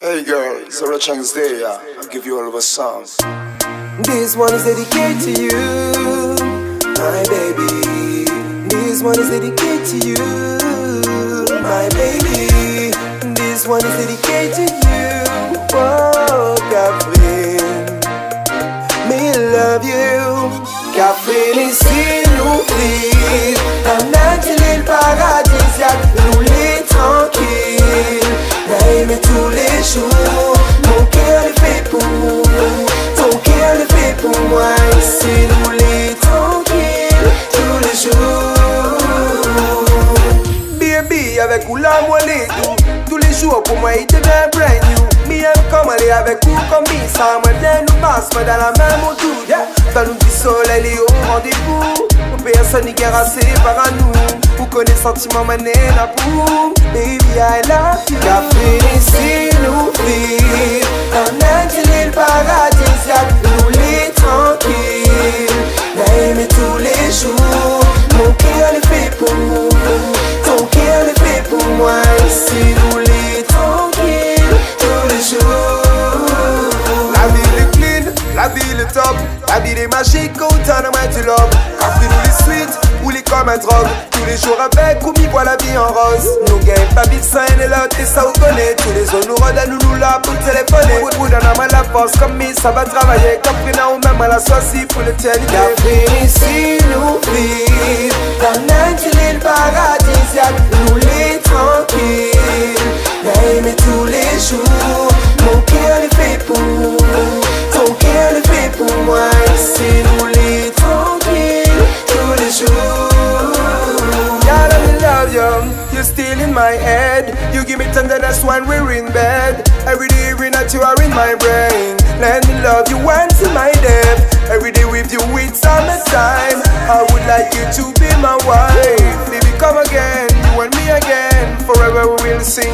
Hey girl, it's a chance day, yeah. I'll give you all of a song. This one is dedicated to you, my baby. This one is dedicated to you, my baby. This one is dedicated to you, oh Kathleen. Me love you, Kathleen ici nous vit. Un île paradisiaque, nous les tranquilles. Aimer tous les jours, mon cœur le fait pour nous. Ton cœur le fait pour moi. Ici nous les tranquilles, tous les jours. Baby, avec ou la mollet tout. Tous les jours pour moi il devient brand new. Me aime comme aller avec ou comme ça. Moi viens nous passe, moi dans la même moto. Dans nous du soleil et au rendez-vous. Personne n'y guerre assez par à nous. Vous connaissez sentiment mané la pour. Baby I love you. Kathleen ici nous vit. Un île paradisiaque, nous les tranquilles. Aimer tous les jours. Mon cœur le fait pour nous. Ton cœur le fait pour moi. Ici nous les tranquilles, tous les jours. La ville est clean, la ville est top. La ville est magique, autant de moi tu love. Kathleen nous les sweet, ou les comme un drogue. Tous les jours avec, ou m'y voit la vie en rose. Nous gagne pas big sign et l'autre et ça vous connaît. Tous les jours nous rodent, nous là pour téléphoner. Ou dans la main la force comme mi, ça va travailler. Kathleen ou même à la sauce, pour le tienne. Kathleen ici nous vit. Dans île paradisiaque, nous les tranquilles. Aimer tous les jours, mon cœur le fait pour nous. Ton cœur le fait pour moi. Ici nous les tranquilles, tous les jours. God, I love you, you're still in my head. You give me tenderness when we're in bed. Every day every night you are in my brain. Let me love you until my death. Every day with you it's summertime. I would like you to be my wife. Baby come again, you and me again. Forever we will sing.